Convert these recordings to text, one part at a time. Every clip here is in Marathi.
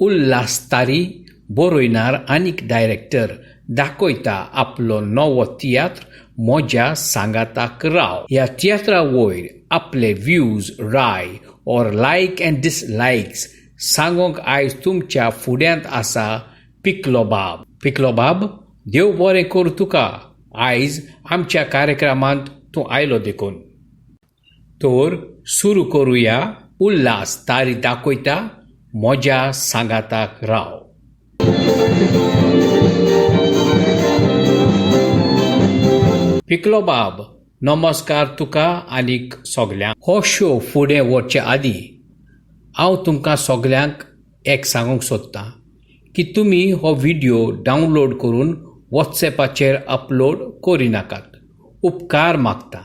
उल्हास तारी बरोयणार आनीक डायरेक्टर दाखयता आपलो नवो तियात्र मोज्या सांगाताक राव. ह्या तियात्रा वयर आपले व्ह्यूज, राय और लायक अँड डिसलायक्स सांगोंक आयज तुमच्या फुड्यांत आसा पिकलो बाब. पिकलो बाब, देव बरें करूं तुका. आयज आमच्या कार्यक्रमांत तूं आयलो देखून. तर सुरू करुया उल्हास तारी दाखयता मोज्या सांगाताक राव. पिकलो बाब, नमस्कार तुका आनीक सगल्यांक. हो शो फुडें वचचे आदीं हांव तुमकां सगल्यांक एक सांगूंक सोदतां की तुमी हो व्हिडिओ डावनलोड करून वॉट्सॅपाचेर अपलोड करिनाकात. उपकार मागता.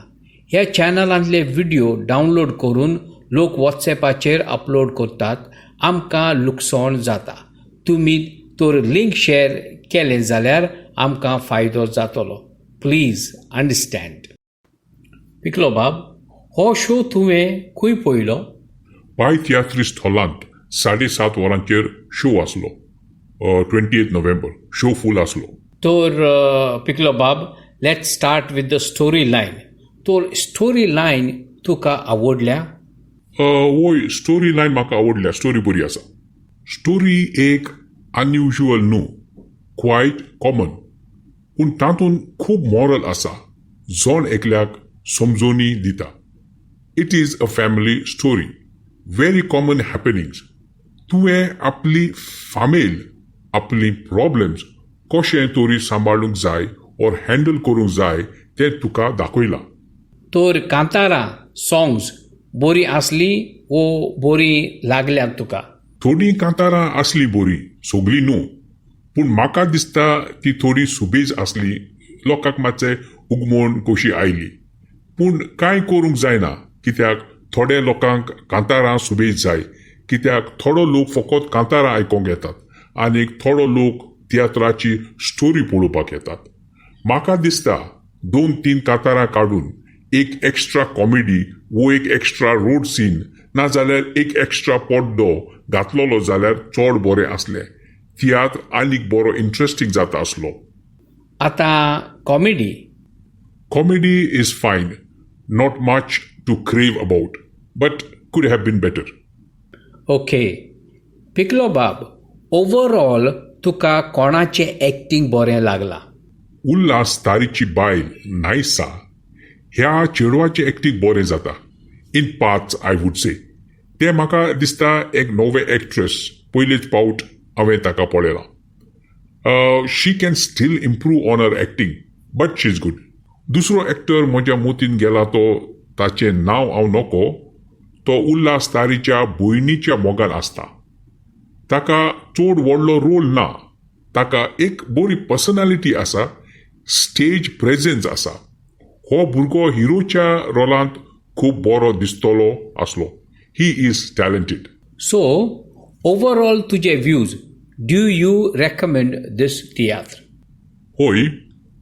ह्या चॅनलांतले व्हिडिओ डावनलोड करून लोक वॉट्सॅपाचेर अपलोड करतात, आमकां लुकसाण जाता. तुमी तर लिंक शेअर केलें जाल्यार आमकां फायदो जातलो. Please understand. पिकलो बाब, हो शो तुवें खंय पळयलो? पाय तियात्रिस्ट हॉलांत 7:30 वरांचेर शो आसलो. 28 नोव्हेंबर शो फूल आसलो. तर पिकलो बाब, let's start with the storyline. तर स्टोरी लायन तुका आवडल्या? वय, स्टोरी लायन म्हाका आवडल्या. स्टोरी बरी आसा. स्टोरी एक अनयुज्युअल न्हू, क्वायट कॉमन, पूण तातूंत खूब मॉरल आसा, जोण एकल्याक समजोनी दिता. It is a family story. Very common happenings. तुवें आपली फामील, आपली प्रॉब्लेम्स कशें तरी सांबाळूंक जाय और हँडल करूंक जाय तें तुका दाखयलां. तर कांतारां सॉंग्स बरी आसली वो बरी लागल्यात तुका? थोडी कांतारां आसली बरी, सगळी न्हू, पूण म्हाका दिसता ती थोडी सुबेज आसली. लोकांक मातशें उगमोण कशी आयली. पूण कांय करूंक जायना, कित्याक थोड्या लोकांक कांतारां सुबेज जाय, कित्याक थोडो लोक फकत कांतारां आयकोंक येतात आनी थोडो लोक तियात्राची स्टोरी पळोवपाक येतात. म्हाका दिसता 2-3 कांतारां काडून एक एक्स्ट्रा कॉमेडी वो एक एक्स्ट्रा रोड सीन नाजाल्यार एक एक्स्ट्रा पड्डो घातलोलो जाल्यार चड बरें आसलें. तियात्र आनीक बरो इंट्रस्टींग जाता आसलो. आतां कॉमेडी? कॉमेडी इज फायन. नॉट मच टू क्रेव अबाउट, बट कुड हॅव बीन बेटर. ओके. पिकलो बाब, ओवरऑल तुका कोणाचें एक्टिंग बरें लागलां? उल्हास तारीची बायल नायसा ह्या चेडवाचें एक्टिंग बरें जाता. इन पार्ट्स आय वूड से. तें म्हाका दिसता एक नवे एक्ट्रेस पयलेच पावट हांवें ताका पळयलां. She can still improve on her acting, but she is good. दुसरो एक्टर म्हज्या मोतीन गेला तो, ताचें नांव हांव नको, तो उल्हास तारीच्या भयणीच्या मोगान आसता. ताका चड व्हडलो रोल ना, ताका एक बरी पर्सनॅलिटी आसा, स्टेज प्रेझेन्स आसा. हो भुरगो हिरोच्या रोलांत खूब बरो दिसतलो आसलो. He is talented. So overall तुजे views, do you recommend this tiatr? होय,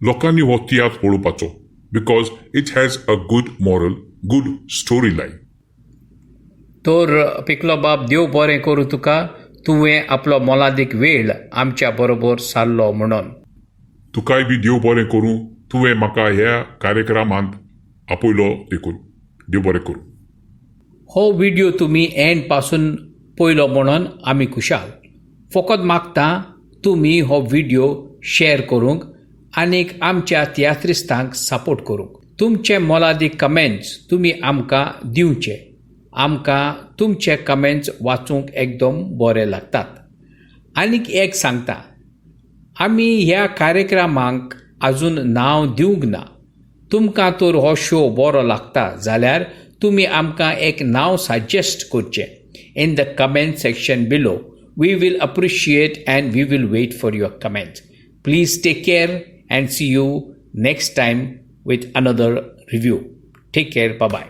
लोकांनी हो तियात्र पळोवपाचो, because it has a good moral, good storyline. तर पिकलो बाब, देव बरें करूं तुका. तुवें आपलो मोलादीक वेळ आमच्या बरोबर सारलो म्हणून. तुकाय बी देव बरें करूं. तुवें म्हाका ह्या कार्यक्रमांत आपयलो देखून. देव बरें करूं. हो व्हिडिओ तुमी एंड पासून पळयलो म्हणून आमी खुशाल. फकत मागता तुमी हो व्हिडिओ शेअर करूंक आनीक आमच्या तियात्रिस्तांक सपोर्ट करूंक. तुमचे मोलादीक कमेंट्स तुमी आमकां दिवचे. आमकां तुमचे कमेंट्स वाचूंक एकदम बरें लागतात. आनीक एक सांगता, आमी ह्या कार्यक्रमांक आजून नांव दिवंक ना. तुमकां तर हो शो बरो लागता जाल्यार तुमी आमकां एक नांव सजेस्ट करचें in the comment section below. We will appreciate and we will wait for your comments. Please take care and see you next time with another review. Take care. Bye-bye.